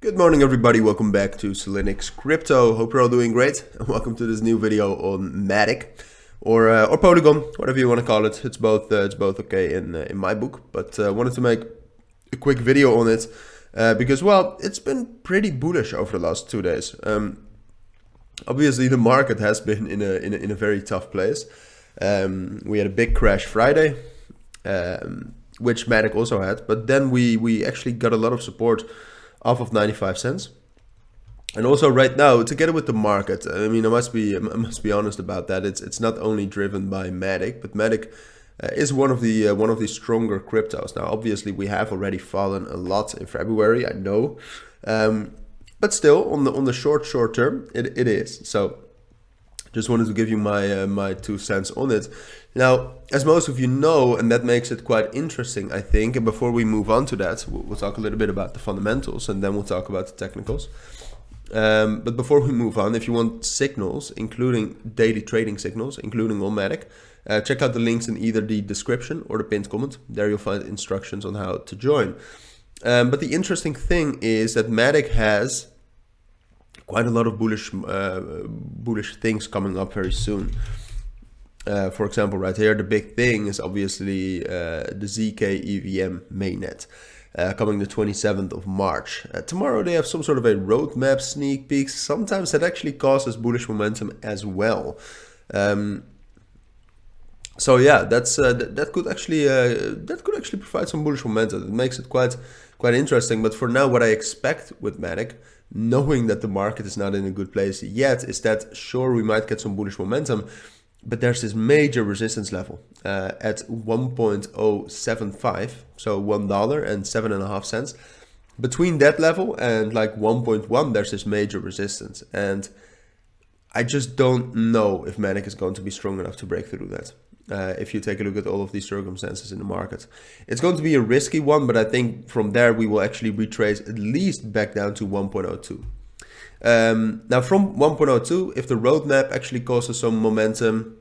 Good morning everybody, welcome back to Cilinix Crypto. Hope you're all doing great and welcome to this new video on Matic or Polygon, whatever you want to call it. It's both okay in my book, but I wanted to make a quick video on it because, well, it's been pretty bullish over the last 2 days. Obviously the market has been in a very tough place. We had a big crash Friday, which Matic also had, but then we actually got a lot of support off of 95 cents. And also right now, together with the market, I mean, I must be honest about that. It's not only driven by Matic, but Matic is one of the stronger cryptos. Now, obviously, we have already fallen a lot in February, I know, but still, on the short term, it is. So, just wanted to give you my 2 cents on it. Now, as most of you know, and that makes it quite interesting, I think, and before we move on to that, we'll talk a little bit about the fundamentals, and then we'll talk about the technicals. But before we move on, if you want signals, including daily trading signals, including on Matic, check out the links in either the description or the pinned comment. There you'll find instructions on how to join. But the interesting thing is that Matic has quite a lot of bullish things coming up very soon. For example, right here, the big thing is obviously the ZK EVM mainnet coming the 27th of March. Tomorrow they have some sort of a roadmap sneak peek. Sometimes that actually causes bullish momentum as well. So yeah, that could actually provide some bullish momentum. It makes it quite interesting. But for now, what I expect with Matic, knowing that the market is not in a good place yet, is that sure, we might get some bullish momentum, but there's this major resistance level at 1.075, so $1.07.5. Between that level and like 1.1, there's this major resistance, and I just don't know if Matic is going to be strong enough to break through that. If you take a look at all of these circumstances in the market, it's going to be a risky one, but I think from there we will actually retrace at least back down to 1.02. Now from 1.02, if the roadmap actually causes some momentum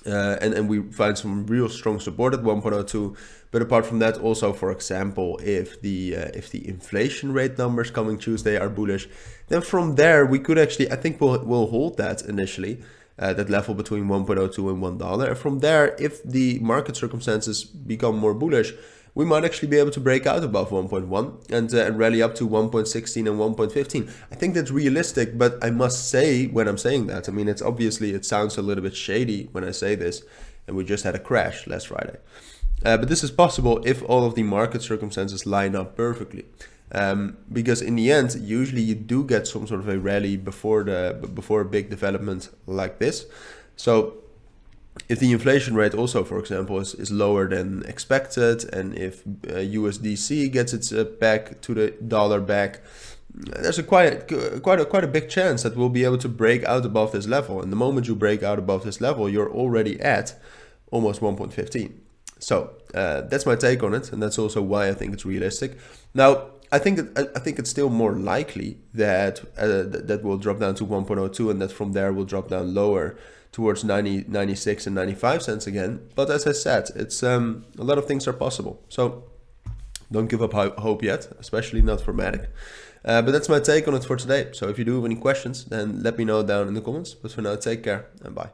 and we find some real strong support at 1.02, but apart from that, also, for example, if the inflation rate numbers coming Tuesday are bullish, then from there we could actually, I think we'll hold that initially, that level between 1.02 and $1. And from there, if the market circumstances become more bullish, we might actually be able to break out above 1.1 and rally up to 1.16 and 1.15. I think that's realistic, but I must say, when I'm saying that, I mean, it's obviously, it sounds a little bit shady when I say this, and we just had a crash last Friday. But this is possible if all of the market circumstances line up perfectly. Because in the end, usually you do get some sort of a rally before a big development like this. So if the inflation rate also, for example, is lower than expected, and if USDC gets its back to the dollar back, there's quite a big chance that we'll be able to break out above this level. And the moment you break out above this level, you're already at almost 1.15. So that's my take on it, and that's also why I think it's realistic. Now, I think it's still more likely that that will drop down to 1.02, and that from there will drop down lower towards 96 and 95 cents again. But as I said, it's a lot of things are possible. So don't give up hope yet, especially not for Matic. But that's my take on it for today. So if you do have any questions, then let me know down in the comments. But for now, take care and bye.